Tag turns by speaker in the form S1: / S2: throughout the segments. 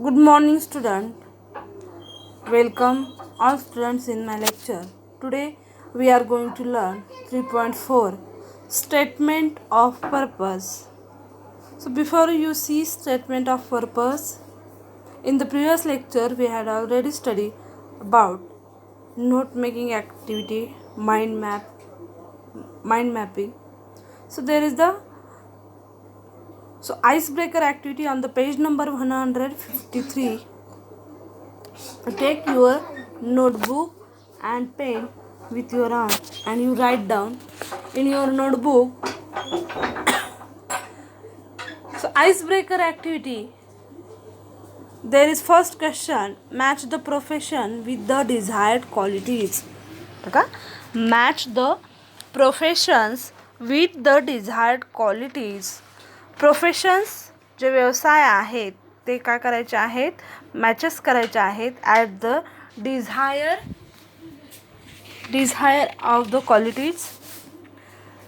S1: Good morning, student. Welcome all students in my lecture. Today we are going to learn 3.4 Statement of Purpose. So before you see statement of purpose, in the previous lecture we had already studied about note making activity, mind mapping. So there is the icebreaker activity on the page number 153. Take your notebook and pen with your arm and you write down in your notebook. So icebreaker activity, there is first question, match the profession with the desired qualities. Okay? Match the professions with the desired qualities. Professions जे व्यवसाय आहेत ते काय करायचे आहेत, matches करायचे आहेत at the desire of the qualities.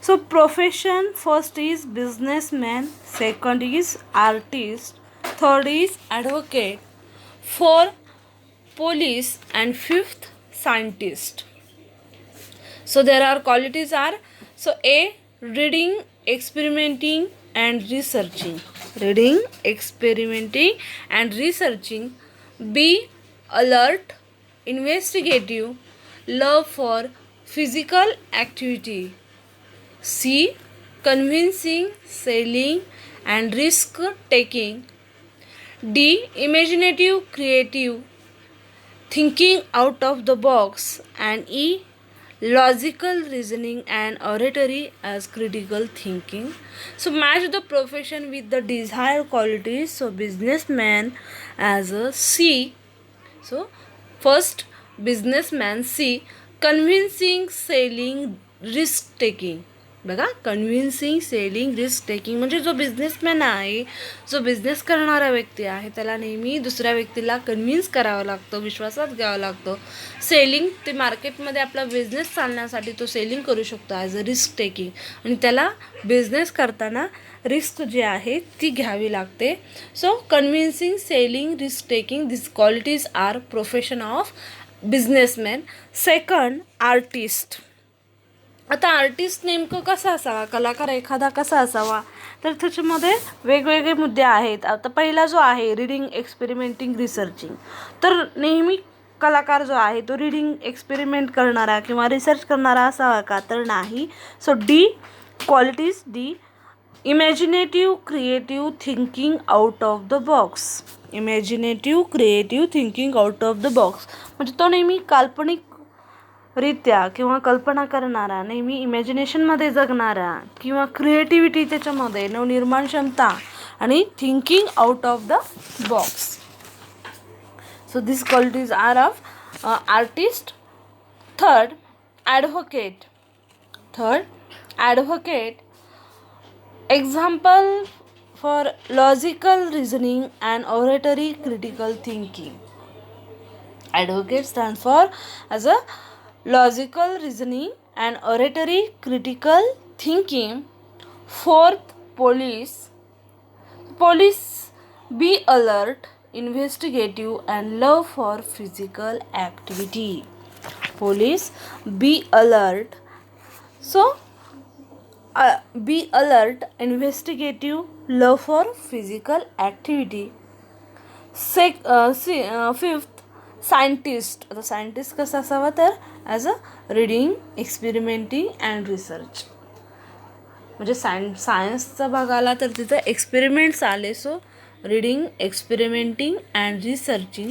S1: So profession first is businessman, second is artist, third is advocate, four police, and fifth scientist. So there are qualities are, so A, reading, experimenting and researching. Reading, experimenting and researching. B, alert, investigative, love for physical activity. C, convincing, selling and risk taking. D, imaginative, creative, thinking out of the box. And E, logical reasoning and oratory as critical thinking. So match the profession with the desired qualities. So businessman as a C. So first businessman, C, convincing, selling, risk taking. बघा, convincing, selling, risk taking म्हणजे जो businessman आहे, जो business करणारा व्यक्ती आहे त्याला नेहमी दुसऱ्या व्यक्तीला कन्व्हिन्स करावं लागतं, विश्वासात घ्यावं लागतं. सेलिंग, ते मार्केटमध्ये आपला बिझनेस चालण्यासाठी तो सेलिंग करू शकतो ॲज अ रिस्क टेकिंग, आणि त्याला बिझनेस करताना रिस्क जी आहे ती घ्यावी लागते. So convincing, selling, risk taking, this qualities are profession of businessman. Second, artist. आता आर्टिस्ट नेमकं कसं असावा, कलाकार एखादा कसा असावा, तर त्याच्यामध्ये वेगवेगळे मुद्दे आहेत. आता पहिला जो आहे रीडिंग, एक्सपेरिमेंटिंग, रिसर्चिंग, तर नेहमी कलाकार जो आहे तो रीडिंग, एक्सपेरिमेंट करणारा किंवा रिसर्च करणारा असावा का, तर नाही. So D qualities, D imaginative, creative, thinking out of the box. Imaginative, creative, thinking out of the box म्हणजे तो नेहमी काल्पनिक रित्या किंवा कल्पना करणारा, नेहमी इमॅजिनेशनमध्ये जगणारा, किंवा क्रिएटिव्हिटी त्याच्यामध्ये, नवनिर्माण क्षमता, आणि thinking out of the box. So this qualities are of artist. Third, advocate. Example for logical reasoning and oratory critical thinking. Advocate stands for as a logical reasoning and oratory critical thinking. Fourth, police. Be alert, investigative and love for physical activity. Police, be alert. So be alert, investigative, love for physical activity. Fifth, scientist. आता scientist कसं असावा, तर as a reading, experimenting and research. म्हणजे सायन्सचा भाग आला तर तिथं एक्सपेरिमेंट्स आले. So reading, experimenting and researching.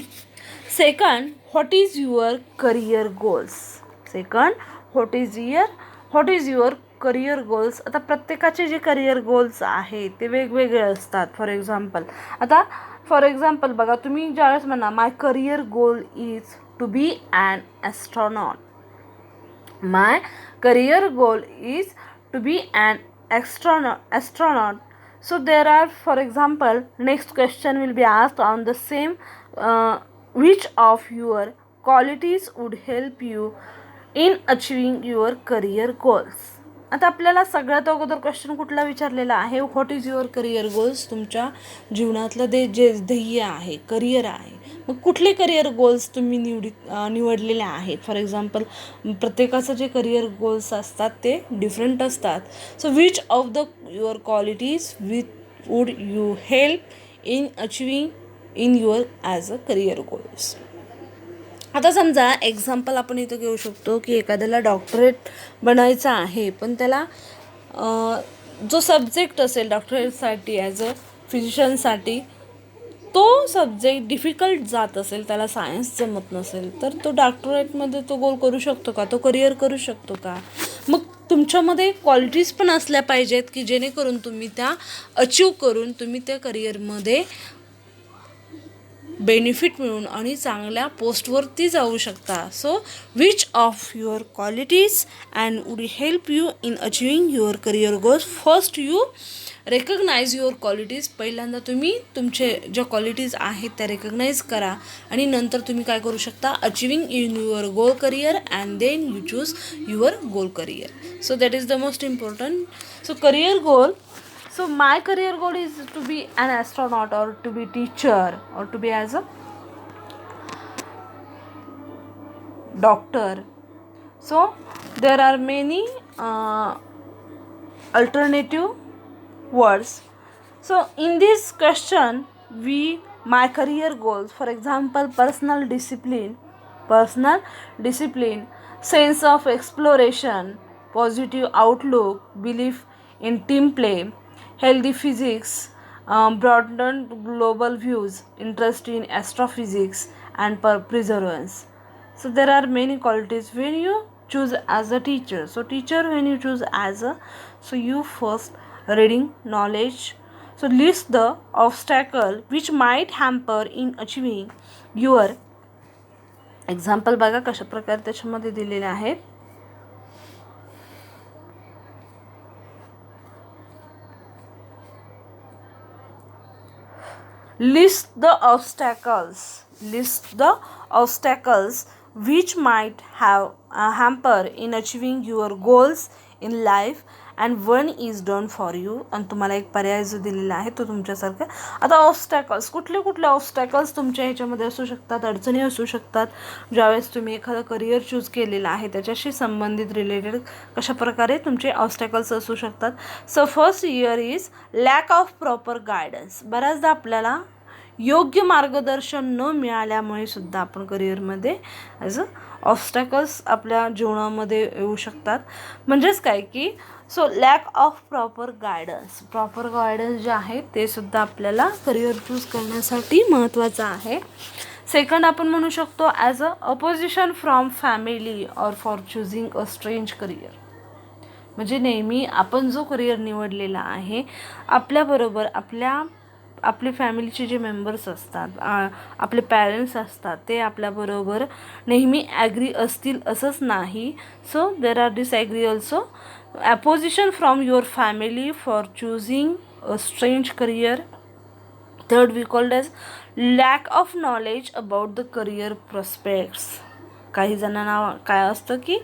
S1: Second, what is your career goals. What is your career goals. आता प्रत्येकाचे जे करिअर गोल्स आहेत ते वेगवेगळे असतात. फॉर एक्झाम्पल बघा, तुम्ही ज्यावेळेस म्हणा my career goal is to be an astronaut. My career goal is to be an astronaut. So there are, for example, next question will be asked on the same, which of your qualities would help you in achieving your career goals. आता आपल्याला सगळ्यात अगोदर question कुठला विचारलेला आहे, what is your career goals. तुमच्या जीवनातलं जे ध्येय आहे, करिअर आहे, मग कुठले करिअर गोल्स तुम्ही निवडलेले आहेत. फॉर एक्झाम्पल प्रत्येकाचं जे करिअर गोल्स असतात ते डिफरंट असतात. So which of the your qualities would you help in achieving in your as a career goals. आता समजा एक्झाम्पल आपण इथं घेऊ शकतो की एखाद्याला डॉक्टरेट बनायचं आहे, पण त्याला जो सब्जेक्ट असेल डॉक्टरेटसाठी ॲज अ फिजिशियनसाठी तो सब्जेक्ट डिफिकल्ट जात असेल, त्याला सायन्स जमत नसेल, तर तो डॉक्टरेटमध्ये तो गोल करू शकतो का, तो करिअर करू शकतो का. मग तुमच्यामध्ये क्वालिटीज पण असल्या पाहिजेत की जेणेकरून तुम्ही त्या अचीव करून तुम्ही त्या करिअरमध्ये बेनिफिट मिळून आणि चांगल्या पोस्टवरती जाऊ शकता. So which of your qualities and would help you in achieving your career goals. First you recognise your qualities. पहिल्यांदा तुम्ही तुमचे ज्या क्वालिटीज आहेत त्या रेकग्नाइज करा आणि नंतर तुम्ही काय करू शकता, achieving in your goal career and then you choose your goal career. So that is the most important. So career goal. So my career goal is to be an astronaut or to be teacher or to be as a doctor. So there are many alternative words. So in this question my career goals, for example, personal discipline, sense of exploration, positive outlook, belief in team play, healthy physics, broadened global views, interest in astrophysics, and perseverance. So there are many qualities when you choose as a teacher. So teacher, when you choose as a, so you first reading knowledge. So list the obstacle which might hamper in achieving your. Example बघा कशा प्रकारे त्याच्यामध्ये दिलेले आहेत. List the obstacles which might have hamper in achieving your goals in life and one is done for you. आणि तुम्हाला एक पर्याय जो दिलेला आहे तो तुमच्यासारखा. आता ऑब्स्टॅकल्स, कुठले ऑब्स्टॅकल्स तुमच्या ह्याच्यामध्ये असू शकतात, अडचणी असू शकतात ज्यावेळेस तुम्ही एखादं करिअर चूज केलेलं आहे त्याच्याशी संबंधित रिलेटेड कशा प्रकारे तुमचे ऑब्स्टॅकल्स असू शकतात. So first year is lack of proper guidance. बऱ्याचदा आपल्याला योग्य मार्गदर्शन न मिळाल्यामुळे सुद्धा आपण करिअरमध्ये ॲज अ ऑब्स्टॅकल्स आपल्या जीवनामध्ये येऊ शकतात. म्हणजेच काय की so lack of proper guidance जे आहे ते सुद्धा आपल्याला करिअर चूज करण्यासाठी महत्त्वाचं आहे. सेकंड आपण म्हणू शकतो as a opposition from family or for choosing a strange career. म्हणजे नेहमी आपण जो करिअर निवडलेला आहे आपल्याबरोबर आपले फॅमिलीचे जे मेंबर्स असतात, आपले पॅरेंट्स असतात, ते आपल्याबरोबर नेहमी ॲग्री असतील असंच नाही. So there are disagree also. Opposition from your family for choosing a strange career. Third we called as lack of knowledge about the career prospects. काही जणांना काय असतं की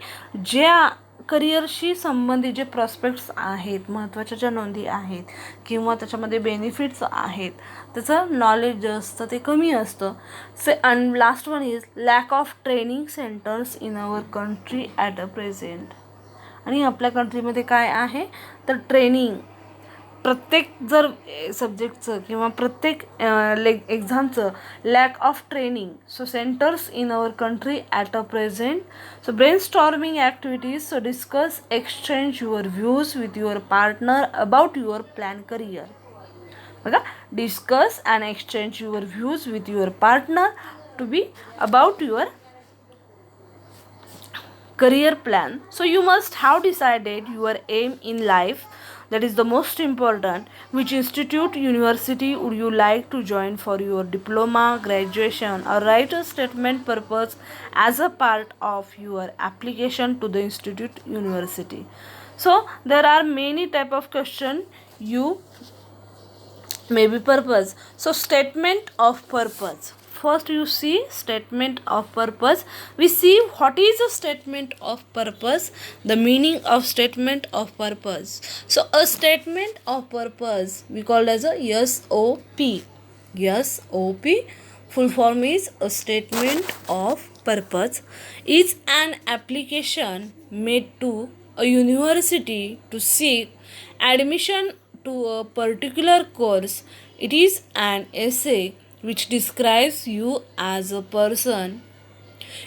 S1: ज्या करिअरशी संबंधित जे प्रॉस्पेक्ट्स आहेत, महत्त्वाच्या ज्या नोंदी आहेत किंवा त्याच्यामध्ये बेनिफिट्स आहेत त्याचं नॉलेज जे असतं ते कमी असतं. And last one is lakh of training centres in our country at a present. आणि आपल्या कंट्रीमध्ये काय आहे तर ट्रेनिंग प्रत्येक जर सब्जेक्टचं किंवा प्रत्येक एक्झामचं lack of training. So centres in our country at a present. So brain storming activities. So discuss exchange your views with your partner about your plan career. बघा, discuss and exchange your views with your partner to be about your career plan. So you must have decided your aim in life. That is the most important. Which institute, university would you like to join for your diploma, graduation, or write a statement purpose as a part of your application to the institute, university. So there are many type of question you may be purpose. So statement of purpose. first you see statement of purpose. We see what is a statement of purpose, the meaning of statement of purpose. So a statement of purpose we call as a SOP. SOP full form is a statement of purpose, is an application made to a university to seek admission to a particular course. It is an essay which describes you as a person,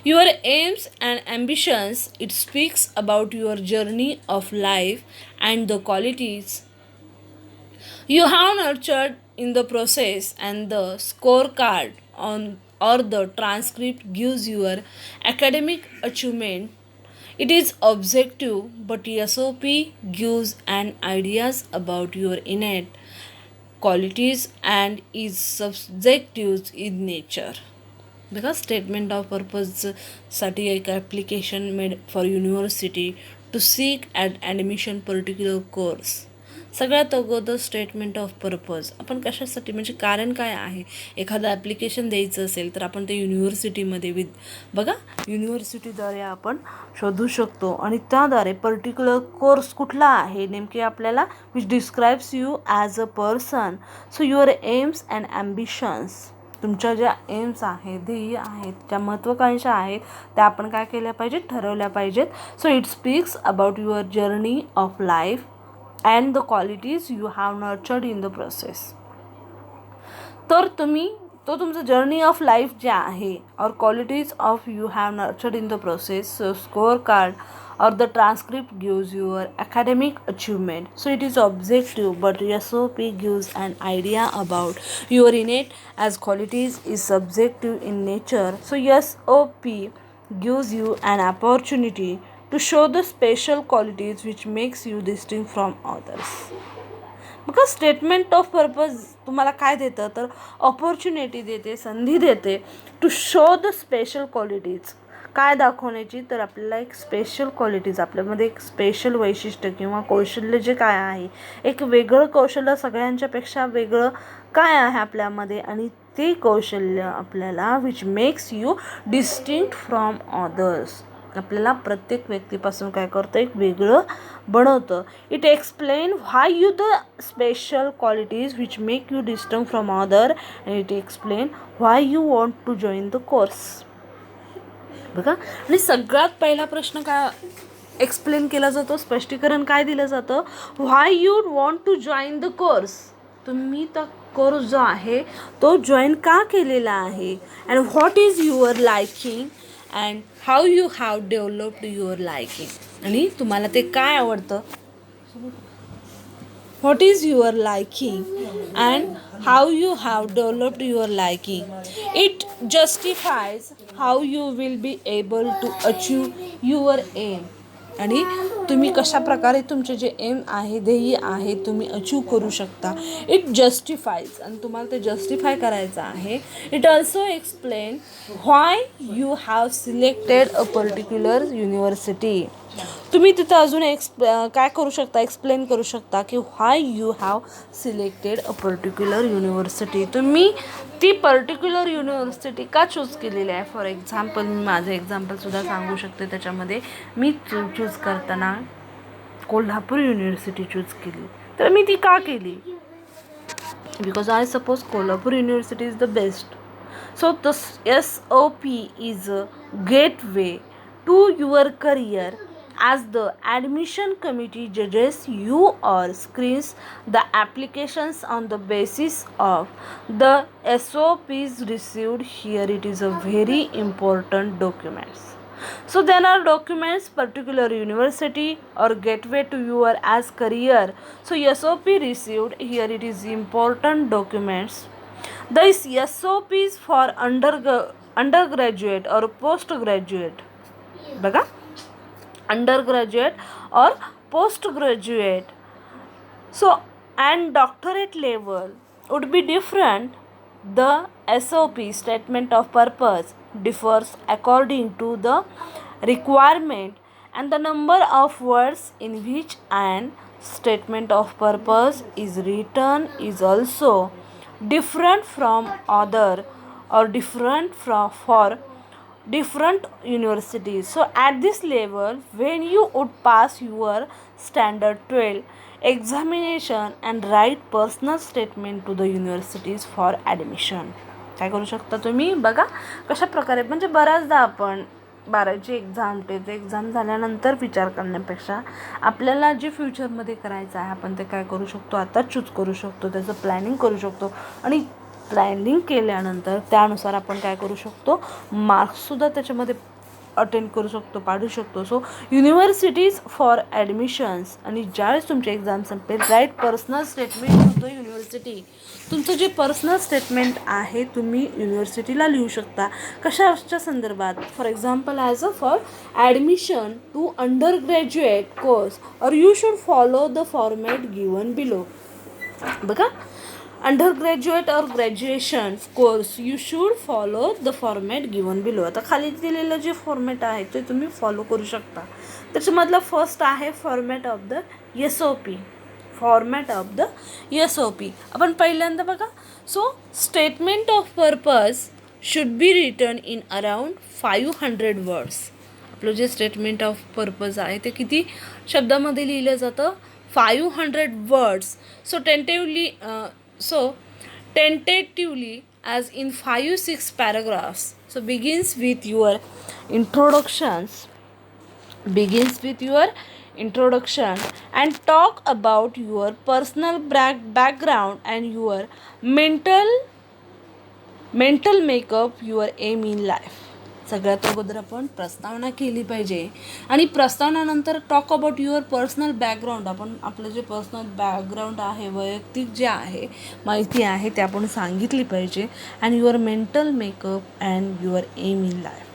S1: your aims and ambitions. It speaks about your journey of life and the qualities you have nurtured in the process, and the scorecard on or the transcript gives your academic achievement. It is objective, but SOP gives an ideas about your innate qualities and is subjective in nature. Because statement of purpose साठी एक application made for university to seek at admission particular course. सगळ्यात अगोदर statement of purpose आपण कशासाठी म्हणजे कारण काय आहे. एखादं ॲप्लिकेशन द्यायचं असेल तर आपण ते युनिव्हर्सिटीमध्ये बघा युनिव्हर्सिटीद्वारे आपण शोधू शकतो आणि त्याद्वारे पर्टिक्युलर कोर्स कुठला आहे नेमके आपल्याला which describes you as a person. So your AIIMS and ambitions, तुमच्या ज्या एम्स आहेत, ध्येय आहेत, ज्या महत्त्वाकांक्षा आहेत त्या आपण काय केल्या पाहिजेत, ठरवल्या पाहिजेत. So it speaks about your journey of life and the qualities you have nurtured in the process. तर तो तुमचं जर्नी ऑफ लाईफ जे आहे और qualities of you have nurtured in the process. So score card or the transcript gives your academic achievement. So it is objective, but SOP gives an idea about your innate as qualities is subjective in nature. So SOP gives you an opportunity to show the special qualities which makes you distinct from others. Because statement of purpose तुम्हाला काय देतं तर opportunity देते, संधी देते to show the special qualities. काय दाखवण्याची तर आपल्याला एक स्पेशल क्वालिटीज, आपल्यामध्ये एक स्पेशल वैशिष्ट्य किंवा कौशल्य जे काय आहे, एक वेगळं कौशल्य सगळ्यांच्यापेक्षा वेगळं काय आहे आपल्यामध्ये आणि ते कौशल्य आपल्याला which makes you distinct from others, आपल्याला प्रत्येक व्यक्तीपासून काय करतं एक वेगळं बनवतं. It explain why you the special qualities which make you distinct from other and it explain why you want to join the course. बघा आणि सगळ्यात पहिला प्रश्न काय एक्सप्लेन केला जातो, स्पष्टीकरण काय दिलं जातं, why you want to join the course. तुम्ही तो कोर्स जो आहे तो जॉईन का केलेला आहे and what is your liking and how you have developed your liking, आणि तुम्हाला ते काय आवडतं. What is your liking and how you have developed your liking. It justifies how you will be able to achieve your aim. आणि तुम्ही कशा प्रकारे तुमचे जे एम आहे, ध्येय आहे तुम्ही अचीव करू शकता. इट जस्टिफाईज, आणि तुम्हाला ते जस्टिफाय करायचं आहे. It also explain why you have selected a particular university. तुम्ही तिथं अजून काय करू शकता, एक्सप्लेन करू शकता की why you have selected a particular university. तुम्ही ती पर्टिक्युलर युनिव्हर्सिटी का चूज केलेली आहे. फॉर एक्झाम्पल मी माझं एक्झाम्पलसुद्धा सांगू शकते. त्याच्यामध्ये मी चूज करताना कोल्हापूर युनिव्हर्सिटी चूज केली. तर मी ती का केली, because I suppose Kolhapur university is the best. So the SOP is a gateway to your career. As the admission committee judges you or screens the applications on the basis of the SOPs received, here it is a very important documents. So there are documents particular university or gateway to your as career. So SOP received, here it is important documents. This SOP is for undergraduate or postgraduate. बघा undergraduate or postgraduate. So and doctorate level would be different. The SOP statement of purpose differs according to the requirement, and the number of words in which an statement of purpose is written is also different from other or different for different universities. So at this level, when you would pass your standard 12 examination and write personal statement to the universities for admission. काय करू शकता तुम्ही बघा कशा प्रकारे, म्हणजे बऱ्याचदा आपण 12वी एक्झाम 10th एक्झाम झाल्यानंतर विचार करण्यापेक्षा आपल्याला जे फ्युचरमध्ये करायचं आहे आपण ते काय करू शकतो, आता चूज करू शकतो, त्याचं प्लॅनिंग करू शकतो आणि प्लॅनिंग केल्यानंतर त्यानुसार आपण काय करू शकतो, मार्क्ससुद्धा त्याच्यामध्ये अटेंड करू शकतो, पाडू शकतो. सो युनिव्हर्सिटीज फॉर ॲडमिशन्स, आणि ज्यावेळेस तुमची एक्झाम संपेल, राईट पर्सनल स्टेटमेंट होतं युनिव्हर्सिटी. तुमचं जे पर्सनल स्टेटमेंट आहे तुम्ही युनिव्हर्सिटीला लिहू शकता. कशाच्या संदर्भात, for example as a for admission to undergraduate course और you should follow the format given below. बघा, अंडर ग्रॅज्युएट और graduation course you should follow the format given below. आता खाली दिलेलं जे फॉर्मॅट आहे ते तुम्ही फॉलो करू शकता. त्याच्यामधला फर्स्ट आहे format of the SOP. Format of the SOP आपण पहिल्यांदा बघा. So statement of purpose should be written in around 500 words. आपलं जे स्टेटमेंट ऑफ पर्पज आहे ते किती शब्दामध्ये लिहिलं जातं, 500 words. So tentatively as in 5-6 paragraphs. So begins with your introduction and talk about your personal background and your mental makeup, your aim in life. सगळ्यात अगोदर आपण प्रस्तावना केली पाहिजे आणि प्रस्तावनानंतर talk about your personal background. आपण आपलं जे पर्सनल बॅकग्राऊंड आहे, वैयक्तिक जे आहे माहिती आहे ते आपण सांगितली पाहिजे. And your mental makeup and your aim in life.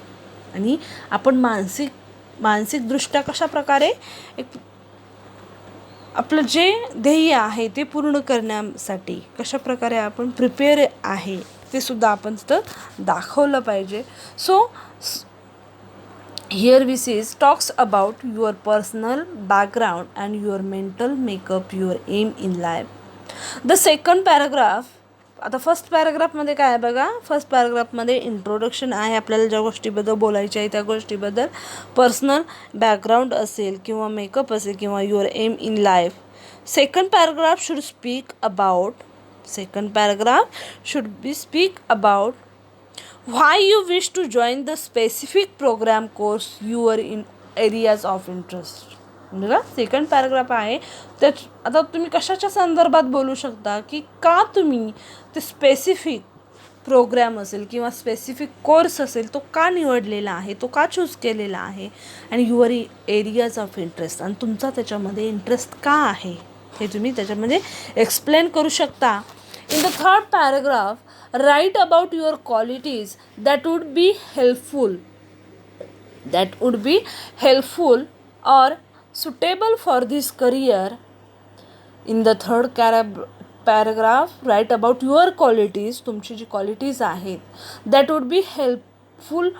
S1: आणि आपण मानसिकदृष्ट्या कशा प्रकारे एक आपलं जे ध्येय आहे ते पूर्ण करण्यासाठी कशा प्रकारे आपण प्रिपेअर आहे ते सुद्धा आपण तिथं दाखवलं पाहिजे. So here this is talks about your personal background and your mental makeup, your aim in life. The second paragraph, आता फर्स्ट पॅराग्राफमध्ये काय आहे बघा, फर्स्ट पॅराग्राफमध्ये इंट्रोडक्शन आहे, आपल्याला ज्या गोष्टीबद्दल बोलायचे आहे त्या गोष्टीबद्दल. पर्सनल बॅकग्राऊंड असेल किंवा मेकअप असेल किंवा your aim in life. Second paragraph should speak about why you wish to join the specific program course you are in areas of interest. बघा, सेकंड पॅराग्राफ आहे त्यात आता तुम्ही कशाच्या संदर्भात बोलू शकता की का तुम्ही ते स्पेसिफिक प्रोग्राम असेल किंवा स्पेसिफिक कोर्स असेल तो का निवडलेला आहे, तो का चूज केलेला आहे, आणि युअर एरियाज ऑफ इंटरेस्ट, आणि तुमचा त्याच्यामध्ये इंटरेस्ट का आहे हे तुम्ही त्याच्यामध्ये एक्सप्लेन करू शकता. In the third paragraph, write about your qualities that would be helpful or suitable for this career. In the third paragraph, write about your qualities, तुमची जी क्वालिटीज आहेत, that would be helpful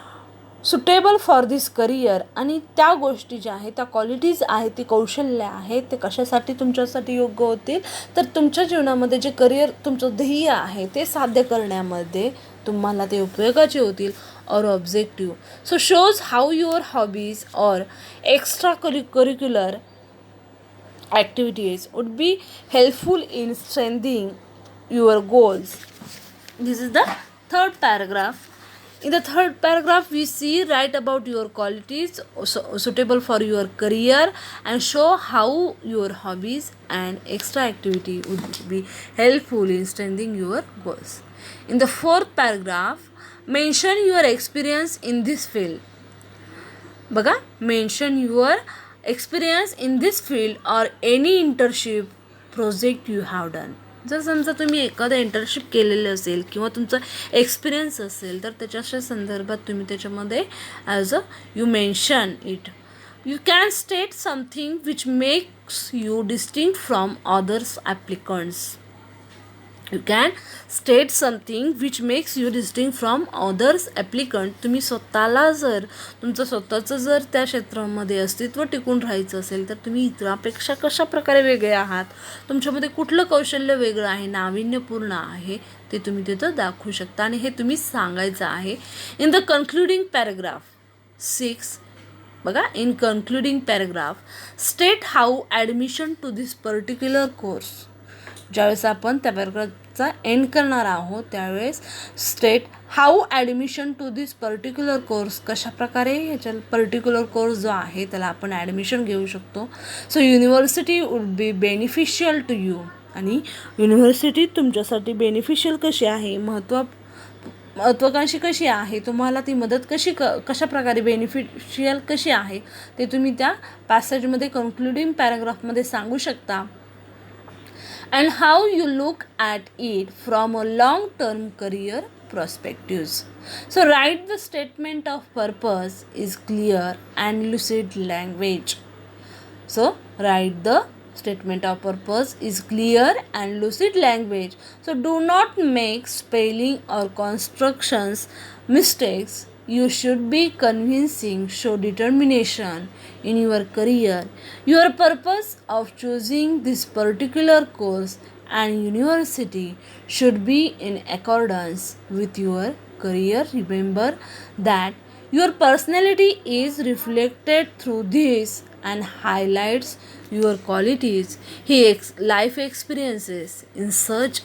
S1: suitable for this career, आणि त्या गोष्टी ज्या आहेत त्या qualities आहेत, ती कौशल्य आहेत, ते कशासाठी तुमच्यासाठी योग्य होतील, तर तुमच्या जीवनामध्ये जे करियर तुमचं ध्येय आहे ते साध्य करण्यामध्ये तुम्हाला ते उपयोगाचे होतील. और objective, so shows how your hobbies और extra curricular activities would be helpful in strengthening your goals. This is the third paragraph. In the third paragraph, we see write about your qualities suitable for your career and show how your hobbies and extra activity would be helpful in strengthening your goals. In the fourth paragraph, mention your experience in this field. बघा, mention your experience in this field or any internship project you have done. जर समजा तुम्ही एखादं internship केलेलं असेल किंवा तुमचा experience असेल तर त्याच्या संदर्भात तुम्ही त्याच्यामध्ये as a you mention it. You can state something which makes you distinct from others applicants. You can state something which makes you distinct from others applicant. तुम्ही स्वतःला जर तुमचं स्वतःचं जर त्या क्षेत्रामध्ये अस्तित्व टिकून राहायचं असेल तर तुम्ही इतरांपेक्षा कशा प्रकारे वेगळे आहात, तुमच्यामध्ये कुठलं कौशल्य वेगळं आहे, नाविन्यपूर्ण आहे, ते तुम्ही तिथं दाखवू शकता आणि हे तुम्ही सांगायचं आहे. इन द कन्क्लुडिंग पॅराग्राफ 6 बघा, in concluding paragraph state how admission to this particular course. ज्यावेळेस आपण त्या पॅराग्राफचा एंड करणार आहोत त्यावेळेस state how admission to this particular course, कशाप्रकारे ह्याच्या पर्टिक्युलर कोर्स जो आहे त्याला आपण ॲडमिशन घेऊ शकतो. So university would be beneficial to you. आणि युनिव्हर्सिटी तुमच्यासाठी बेनिफिशियल कशी आहे, महत्त्वाकांक्षी कशी आहे, तुम्हाला ती मदत कशा प्रकारे बेनिफिशियल कशी आहे ते तुम्ही त्या पॅसेजमध्ये कन्क्लुडिंग पॅराग्राफमध्ये सांगू शकता. And how you look at it from a long-term career perspectives. So write the statement of purpose is clear and lucid language. So write the statement of purpose is clear and lucid language. So do not make spelling or constructions mistakes. You should be convincing, show determination in your career. Your purpose of choosing this particular course and university should be in accordance with your career. Remember that your personality is reflected through this and highlights your qualities, life experiences in such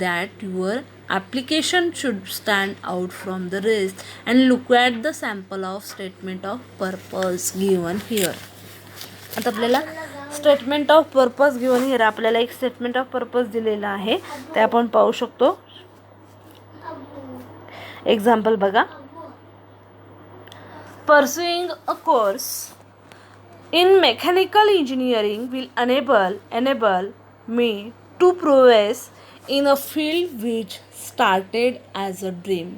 S1: that your application should stand out from the rest. And look at the sample of statement of purpose given here. आता आपल्याला statement of purpose given here आपल्याला एक statement of purpose दिलेला आहे ते आपण पाहू शकतो. एक्झाम्पल बघा. Pursuing a course in mechanical engineering will enable me to progress in a field which started as a dream.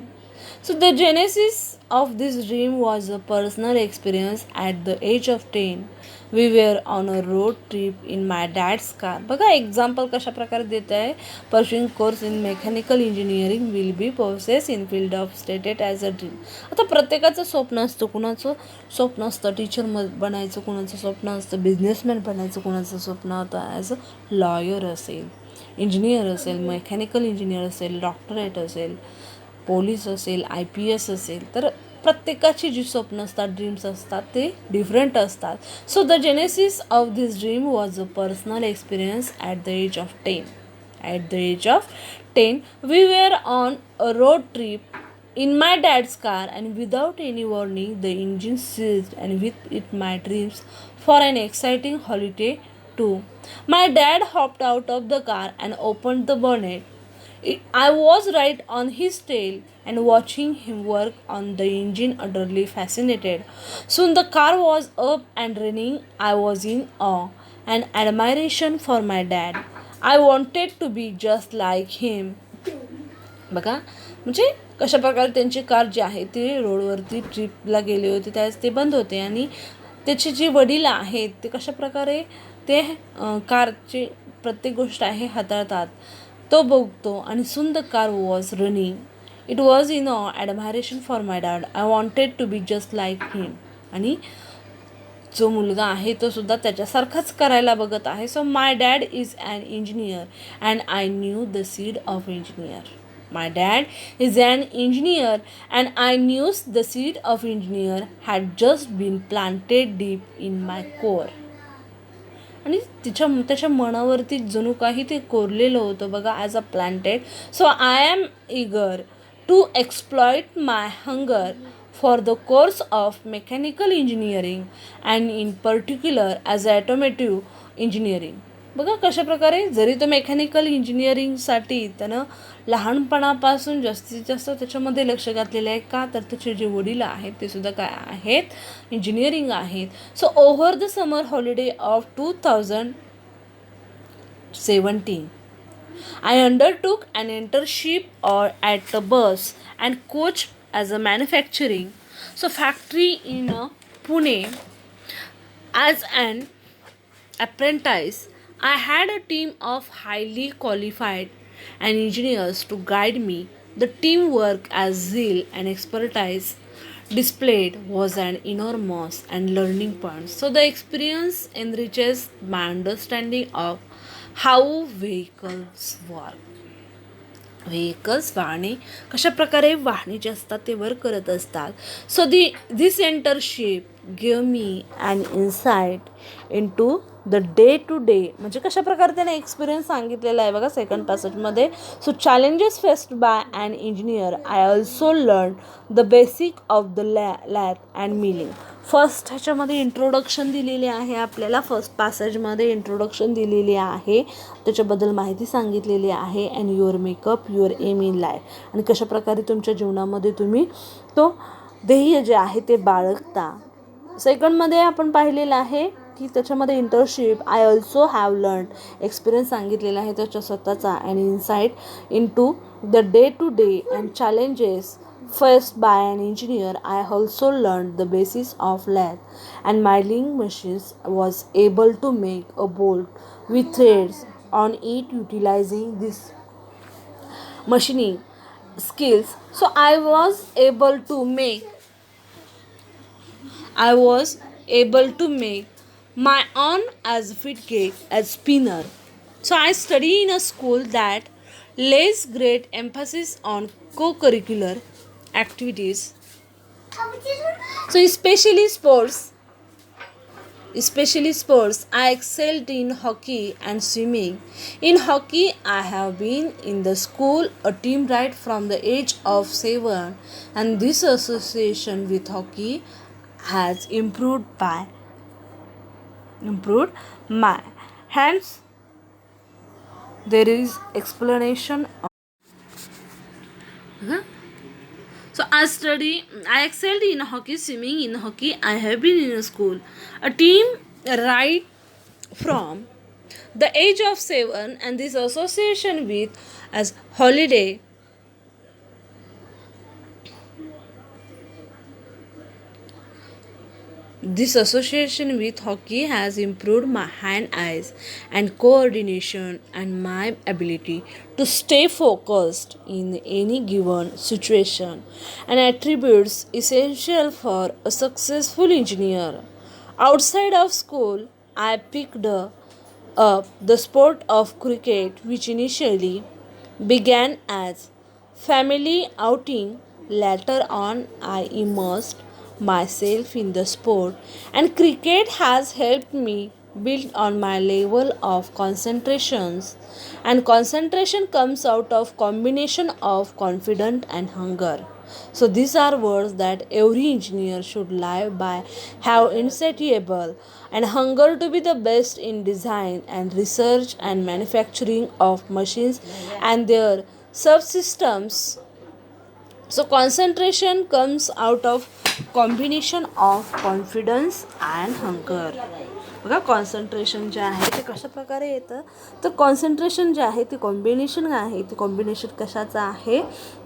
S1: So the genesis of this dream was a personal experience. At the age of 10, we were on a road trip in my dad's car. बघा example कशा प्रकारे देत आहे. Pursuing course in mechanical engineering will be possessed in field of stated as a dream. आता प्रत्येकाचं स्वप्न असतं, कुणाचं स्वप्न असतं टीचर बनायचं, कुणाचं स्वप्न असतं बिझनेसमॅन बनायचं, कुणाचं स्वप्न होतं ॲज अ लॉयर असेल, इंजिनियर असेल, मेकॅनिकल इंजिनियर असेल, डॉक्टरेट असेल, पोलीस असेल, IPS असेल. तर प्रत्येकाची जी स्वप्न असतात, ड्रीम्स असतात ते डिफरंट असतात. So the genesis of this dream was a personal experience at the age of 10. At the age of 10, we were on a road trip in my dad's car, and without any warning, the engine seized, and with it my dreams for an exciting holiday too. My dad hopped out of the car and opened the bonnet. I was right on his tail and watching him work on the engine, utterly fascinated. Soon the car was up and running. I was in awe and admiration for my dad. I wanted to be just like him. बघा म्हणजे कशा प्रकारे त्यांची car जी आहे ती रोडवरती ट्रिपला गेले होते त्यावेळेस ते बंद होते आणि त्याचे जे वडील आहेत ते कशा प्रकारे ते कारची प्रत्येक गोष्ट आहे हाताळतात तो बघतो. आणि soon the car was running. It was in admiration for my dad. I wanted to be just like him. आणि जो मुलगा आहे तो सुद्धा त्याच्यासारखाच करायला बघत आहे. So my dad is an engineer and I knew the seed of engineer. My dad is an engineer and I knew the seed of engineer had just been planted deep in my core. आणि त्याच्या मनावरती जणू काही ते कोरलेलं होतं बघा as a planted. So I am eager to exploit my hunger for the course of mechanical engineering and in particular as automotive engineering. बघा कशा प्रकारे जरी तो मेकॅनिकल इंजिनिअरिंगसाठी त्यानं लहानपणापासून जास्तीत जास्त त्याच्यामध्ये लक्ष घातलेलं आहे का तर त्याचे जे वडील आहेत ते सुद्धा काय आहेत इंजिनिअरिंग आहेत. So over the summer holiday of 2017 I undertook an internship or at a bus and coach as a manufacturing factory in Pune. As an apprentice I had a team of highly qualified and engineers to guide me. The teamwork, as zeal and expertise displayed was an enormous and learning point. So the experience enriches my understanding of how vehicles work. Vehicles वाहने कशा प्रकारे वाहने जे असतात ते work करत असतात. So this internship give me an insight into the day to day, म्हणजे कशा प्रकारे त्याने एक्सपिरियन्स सांगितलेला आहे बघा सेकंड पॅसेजमध्ये. So challenges faced by an engineer, I also learn the basic of the lathe and milling. First ह्याच्यामध्ये introduction दिलेली आहे आपल्याला, फर्स्ट पॅसेजमध्ये इंट्रोडक्शन दिलेली आहे, त्याच्याबद्दल माहिती सांगितलेली आहे. And your makeup your aim in life, आणि कशाप्रकारे तुमच्या जीवनामध्ये तुम्ही तो ध्येय जे आहे ते बाळगता. सेकंडमध्ये आपण पाहिलेलं आहे की त्याच्यामध्ये internship, I also have learn, experience सांगितलेला आहे त्याच्या स्वतःचा. And insight into the day to day and challenges faced by an engineer, I also learned the basis of lathe and milling machines, was able to make a bolt with threads on it utilizing this machining skills. So I was able to make my own as fit cake as spinner. So I study in a school that lays great emphasis on co-curricular activities. So especially sports, I excelled in hockey and swimming. In hockey, I have been in the school a team right from the age of 7, and this association with hockey has improved my hands. There is explanation of So I excelled in hockey, swimming. In hockey, I have been in a school, a team right from the age of 7, and this association with as holiday. This association with hockey has improved my hand-eyes and coordination and my ability to stay focused in any given situation, and attributes essential for a successful engineer. Outside of school, I picked up the sport of cricket, which initially began as family outing. Later on, I immersed myself in the sport, and cricket has helped me build on my level of concentrations, and concentration comes out of combination of confidence and hunger. So these are words that every engineer should live by, have insatiable and hunger to be the best in design and research and manufacturing of machines and their subsystems. So concentration comes out of combination of confidence and hunger. बघा concentration जे आहे ते कशा प्रकारे येतं, तर concentration जे आहे ते कॉम्बिनेशन आहे, ते कॉम्बिनेशन कशाचं आहे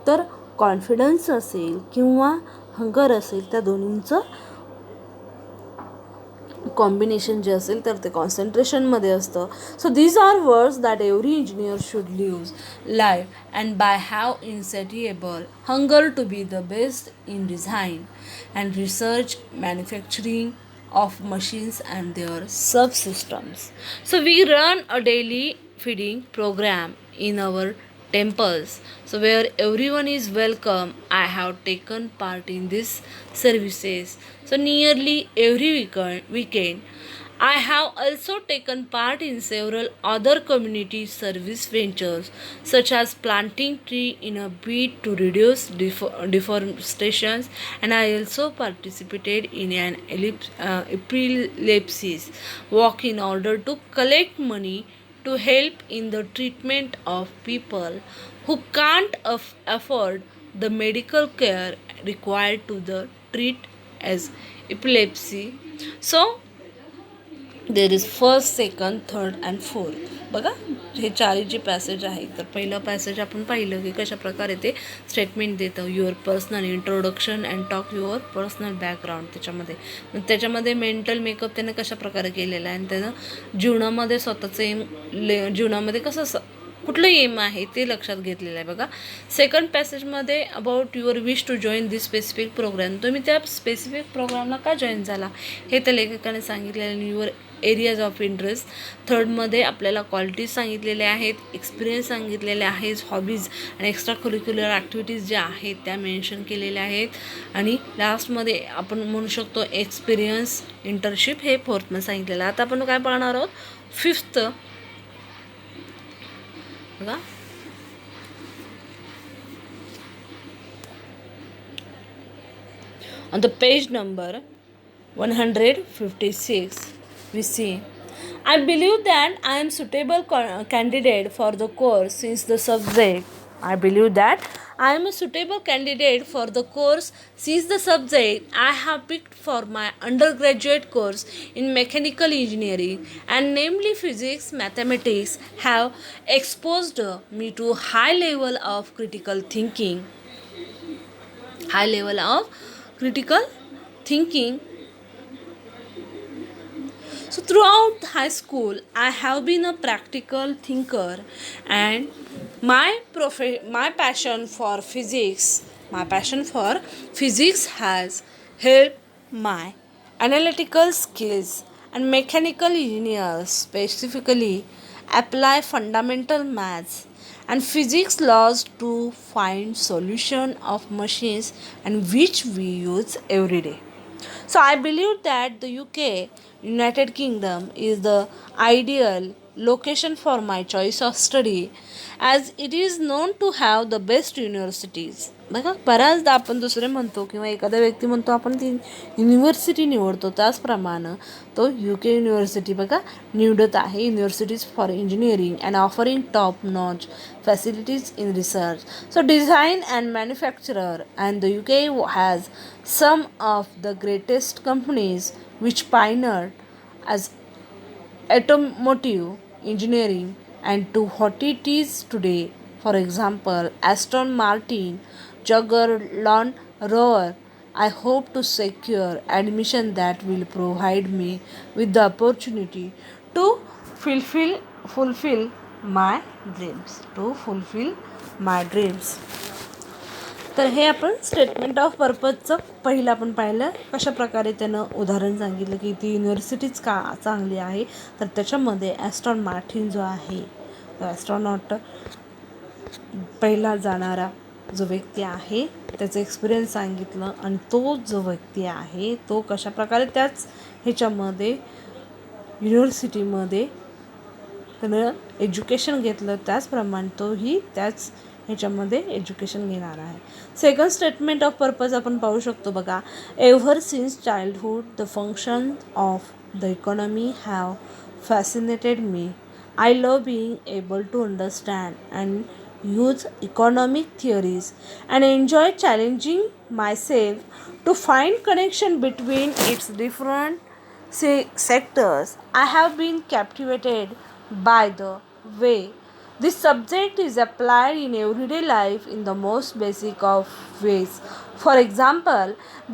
S1: तर कॉन्फिडन्स असेल किंवा हंगर असेल, त्या दोन्हींचं कॉम्बिनेशन जे असेल तर ते कॉन्सन्ट्रेशनमध्ये असतं. So these are words that every engineer should live and by have insatiable hunger to be the best in design and research manufacturing of machines and their subsystems. So we run a daily feeding program in our temples, so where everyone is welcome. I have taken part in these services, so nearly every weekend. I have also taken part in several other community service ventures, such as planting tree in a bid to reduce deforestation, and I also participated in an epilepsy walk in order to collect money to help in the treatment of people who can't afford the medical care required to treat as epilepsy. So there is first, second, third and fourth. बघा हे चारही जे passage आहे, तर पहिलं passage आपण पाहिलं की कशा प्रकारे ते स्टेटमेंट देतं, your personal introduction and talk your personal background. त्याच्यामध्ये मेंटल मेकअप त्यानं कशा प्रकारे केलेला आहे आणि त्यानं जीवनामध्ये स्वतःचं जीवनामध्ये कसं कुठलं एम आहे ते लक्षात घेतलेलं आहे बघा. सेकंड पॅसेजमध्ये about your wish to join this specific programme, तुम्ही त्या स्पेसिफिक प्रोग्रामला का जॉईन झाला हे त्या लेखकाने सांगितलेलं. Your areas of interest. थर्डमध्ये आपल्याला क्वालिटीज सांगितलेल्या आहेत, एक्सपिरियन्स सांगितलेले आहेत, हॉबीज आणि एक्स्ट्रा करिक्युलर ॲक्टिव्हिटीज ज्या आहेत त्या मेन्शन केलेल्या आहेत. आणि लास्टमध्ये आपण म्हणू शकतो एक्सपिरियन्स इंटर्नशिप हे फोर्थमध्ये सांगितलेलं आहे. आता आपण काय पाहणार आहोत फिफ्थ बघा. On the page number 156 we see, I believe that I am suitable candidate for the course since the subject. I believe that I am a suitable candidate for the course since the subject I have picked for my undergraduate course in mechanical engineering and namely physics mathematics have exposed me to high level of critical thinking. So throughout high school, I have been a practical thinker, and my passion for physics has helped my analytical skills and mechanical engineers specifically apply fundamental maths and physics laws to find solution of machines and which we use every day. So I believe that the UK, United Kingdom, is the ideal location for my choice of study as it is known to have the best universities. बघा, बऱ्याचदा आपण दुसरे म्हणतो किंवा एखादा व्यक्ती म्हणतो आपण ती युनिव्हर्सिटी निवडतो, त्याचप्रमाणे तो UK युनिव्हर्सिटी बघा निवडत आहे. Universities for engineering and offering top notch facilities in research, so design and manufacturer, and the UK has some of the greatest companies which pioneered as automotive engineering and to what it is today. For example, Aston Martin, Jaguar Land Rover. I hope to secure admission that will provide me with the opportunity to fulfill my dreams. तर हे आपण statement of पर्पजचं पहिलं आपण पाहिलं, कशा प्रकारे त्यानं उदाहरण सांगितलं की ती युनिव्हर्सिटीच का चांगली आहे. तर त्याच्यामध्ये ॲस्टॉन मार्टिन जो आहे, ॲस्ट्रॉनॉट पहिला जाणारा जो व्यक्ती आहे त्याचं एक्सपिरियन्स सांगितलं आणि तो जो व्यक्ती आहे तो कशा प्रकारे त्याच ह्याच्यामध्ये युनिव्हर्सिटीमध्ये त्यानं एज्युकेशन घेतलं, त्याचप्रमाणे तोही त्याच ह्याच्यामध्ये एज्युकेशन घेणार आहे. सेकंड स्टेटमेंट ऑफ पर्पज आपण पाहू शकतो बघा. Ever since childhood the function of the economy have fascinated me. I love being able to understand and use economic theories and enjoy challenging myself to find connection between its different sectors. I have been captivated by the way this subject is applied in everyday life in the most basic of ways. For example,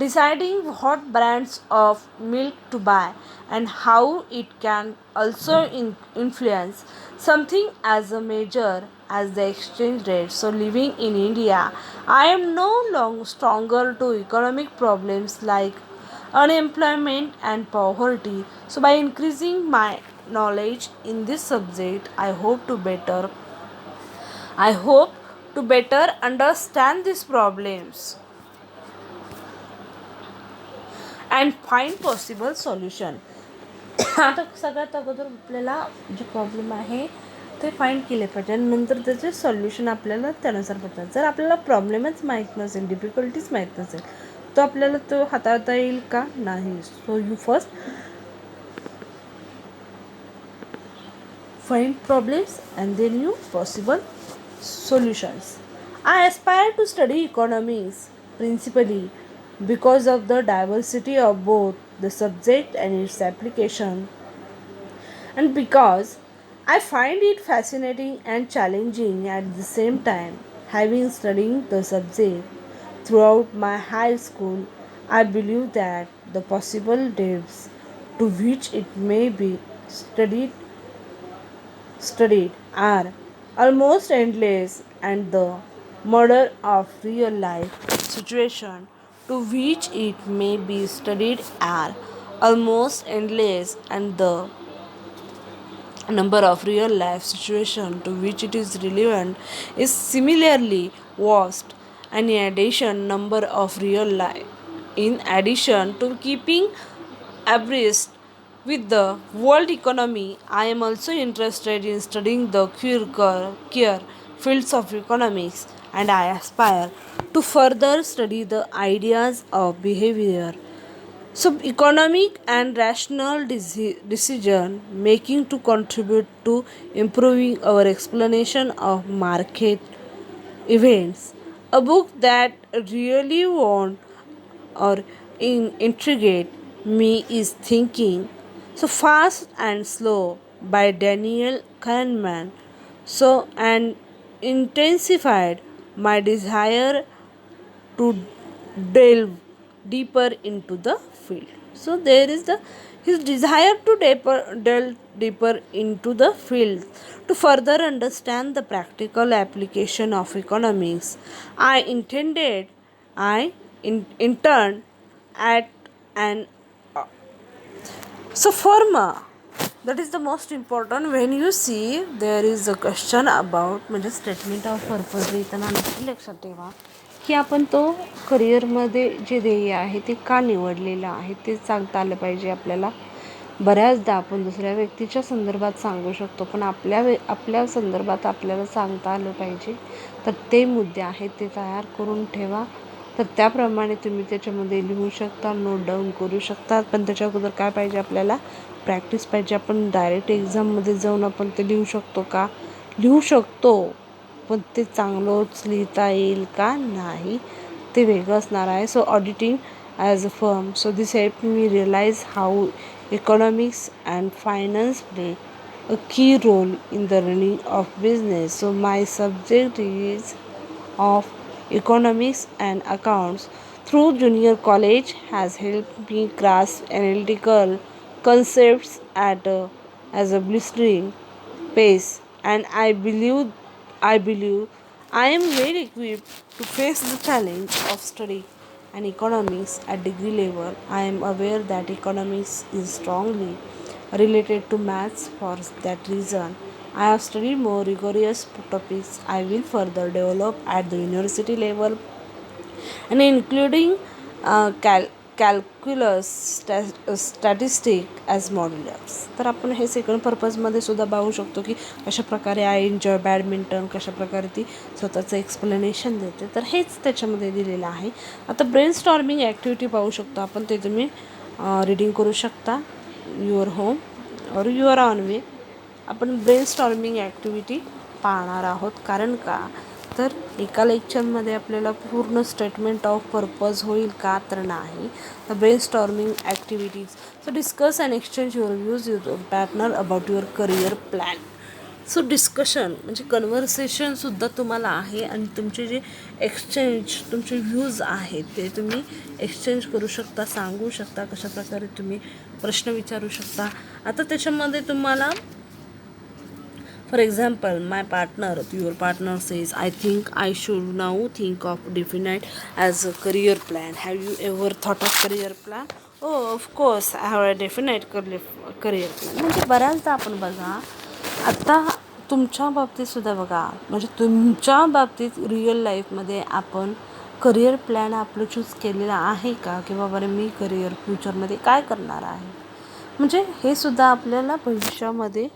S1: deciding what brands of milk to buy and how it can also influence something as a major as the exchange rate. So living in India, I am no longer stronger to economic problems like unemployment and poverty. So by increasing my knowledge in this subject, I hope to better understand these problems and find possible solution. आता सगळ्यात अगोदर आपल्याला जे problem आहे ते find केले पाहिजे आणि नंतर त्याचे सॉल्युशन आपल्याला त्यानुसार पडतात. जर आपल्याला प्रॉब्लेमच माहीत नसेल, डिफिकल्टीज माहीत नसेल, तर आपल्याला तो हाताळता येईल का? नाही. So you first find problems and then you possible solutions. I aspire to study economics principally because of the diversity of both the subject and its application, and because I find it fascinating and challenging at the same time. Having studied the subject throughout my high school, I believe that the possible depths to which it may be studied are almost endless, and the model of real life situation to which it may be studied are almost endless, and the number of real life situations to which it is relevant is similarly vast. And in addition to keeping abreast with the world economy, I am also interested in studying the care fields of economics, and I aspire to further study the ideas of behavior, so economic and rational decision making to contribute to improving our explanation of market events. A book that really won't or intrigued me is Thinking So Fast and Slow by Daniel Kahneman. So and intensified my desire to delve deeper into the field. So there is the his desire to delve deeper into the field to further understand the practical application of economics. I interned at an firma. That is the most important. When you see there is a question about म्हणजे statement of purpose लिहिताना नक्की लक्षात ठेवा की आपण तो करिअरमध्ये जे ध्येय आहे ते का निवडलेलं आहे ते सांगता आलं पाहिजे आपल्याला. बऱ्याचदा आपण दुसऱ्या व्यक्तीच्या संदर्भात सांगू शकतो, पण आपल्या संदर्भात आपल्याला सांगता आलं पाहिजे. तर ते मुद्दे आहेत ते तयार करून ठेवा. तर त्याप्रमाणे तुम्ही त्याच्यामध्ये लिहू शकता, नोट डाऊन करू शकता. पण त्याच्या अगोदर काय पाहिजे आपल्याला? प्रॅक्टिस पाहिजे. आपण डायरेक्ट एक्झाममध्ये जाऊन आपण ते लिहू शकतो का? लिहू शकतो, पण ते चांगलंच लिहिता येईल का नाही ते वेगळं असणार आहे. So auditing as a firm, so this help me realise how economics and finance play a key role in the running of business. So my subject is of economics and accounts through junior college has helped me grasp analytical concepts as a blistering pace, and I believe I am well equipped to face the challenge of study and economics at degree level. I am aware that economics is strongly related to maths. For that reason, I have studied more rigorous topics I will further develop at the university level, and including calculus statistic as modulars. तर आपण हे second पर्पजमध्ये सुद्धा पाहू शकतो की कशाप्रकारे I enjoy badminton, कशाप्रकारे ती स्वतःचं एक्सप्लेनेशन देते. तर हेच त्याच्यामध्ये दिलेलं आहे. आता ब्रेन स्टॉर्मिंग ॲक्टिव्हिटी पाहू शकतो आपण, ते तुम्ही रीडिंग करू शकता युअर होम और युअर ऑन वे. आपण ब्रेन स्टॉर्मिंग ॲक्टिव्हिटी पाहणार आहोत. कारण का? तर एका लेक्चरमध्ये आपल्याला पूर्ण स्टेटमेंट ऑफ पर्पज होईल का? तर नाही. The brain storming activities. So discuss and exchange your views your partner about your career plan. So discussion म्हणजे कन्व्हर्सेशनसुद्धा तुम्हाला आहे, आणि तुमचे जे तुमचे व्ह्यूज आहेत ते तुम्ही एक्सचेंज करू शकता, सांगू शकता, कशाप्रकारे तुम्ही प्रश्न विचारू शकता. आता त्याच्यामध्ये तुम्हाला For example, your partner says, I think I should now think of definite as a career plan. Have you ever thought of career plan? Oh, of course, I have a definite career plan. म्हणजे बऱ्याचदा आपण बघा, आता तुमच्या बाबतीत सुद्धा बघा, म्हणजे तुमच्या बाबतीत रिअल लाईफमध्ये आपण करिअर प्लॅन आपलं चूज केलेला आहे का? किंवा बरं मी करिअर फ्युचरमध्ये काय करणार आहे, म्हणजे हे सुद्धा आपल्याला भविष्यामध्ये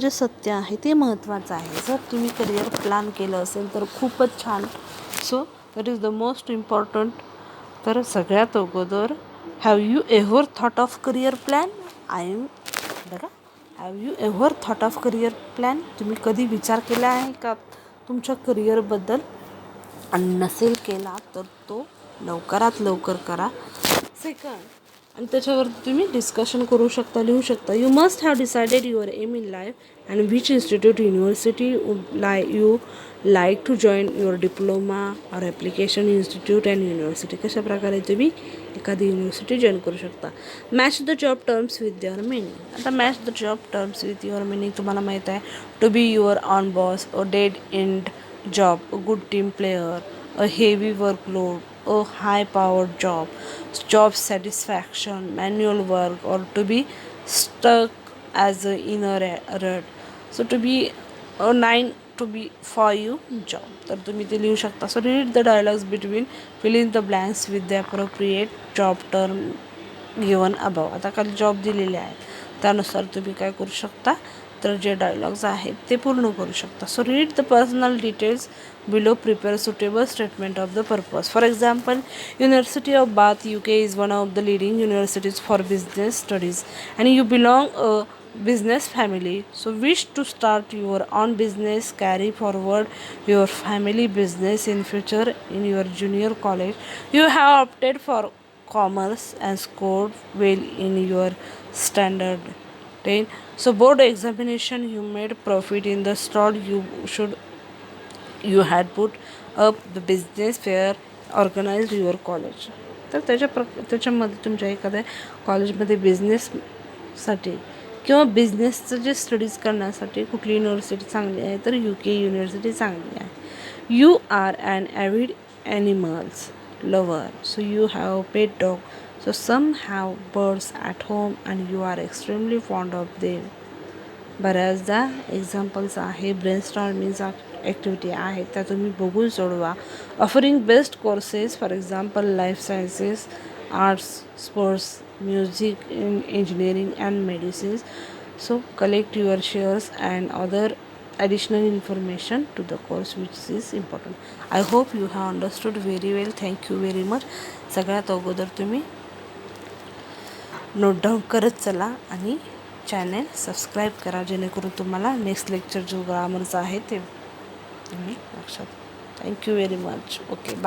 S1: जे सत्य आहे ते महत्त्वाचं आहे. जर तुम्ही करिअर प्लॅन केलं असेल तर खूपच छान. So that is the most important. तर सगळ्यात अगोदर have you ever thought of career plan? बघा, have you ever thought of career plan? तुम्ही कधी विचार केला आहे का तुमच्या करिअरबद्दल? आणि नसेल केला तर तो लवकरात लवकर करा. सेकंड, आणि त्याच्यावर तुम्ही डिस्कशन करू शकता, लिहू शकता. You must have decided your aim in life and which institute university you like to join your diploma or application institute and university. कशा प्रकारे तुम्ही एखादी युनिव्हर्सिटी जॉईन करू शकता. Match the job terms with your meaning. आता match the job terms with your meaning तुम्हाला माहीत आहे. To be your own boss, a dead end job, a good team player, a heavy workload, a high powered job, job satisfaction, manual work, or to be stuck as a in a rut. So to be a 9 to be 5 job. तर तुम्ही ते लिहू शकता. So read the dialogues between, fill in the blanks with the appropriate job term given above. आता खाली job दिलेले आहेत त्यानुसार तुम्ही काय करू शकता तर जे डायलॉग्स आहेत ते पूर्ण करू शकता. So read the personal details below, prepare suitable statement of the purpose. For example, University of Bath UK is one of the leading universities for business studies and you belong a business family, so wish to start your own business, carry forward your family business in future. In your junior college you have opted for commerce and scored well in your standard 10. So board examination you made profit in the stall you had put up the business fair organized your college. तर त्याच्यामध्ये तुमच्या एखाद्या कॉलेजमध्ये बिझनेससाठी किंवा बिझनेसचं जे studies करण्यासाठी कुठली युनिव्हर्सिटी चांगली आहे तर UK युनिव्हर्सिटी चांगली आहे. You are an avid animals lover, so you have pet dog, so some have birds at home and you are extremely fond of them. बऱ्याचदा एक्झाम्पल्स आहे, ब्रेनस्टॉर्मिंग ॲक्टिव्हिटी आहेत त्या तुम्ही बघून सोडवा. Offering best courses for example life sciences, arts, sports, music, engineering and medicines. So collect your shares and other additional information to the course which is important. I hope you have understood very well. Thank you very much. सगळ्यात अगोदर तुम्ही note down करत चला आणि channel subscribe करा जेणेकरून तुम्हाला next lecture जो ग्रामरचा आहे ते तुम्ही लक्षात. Thank you very much. Okay bye.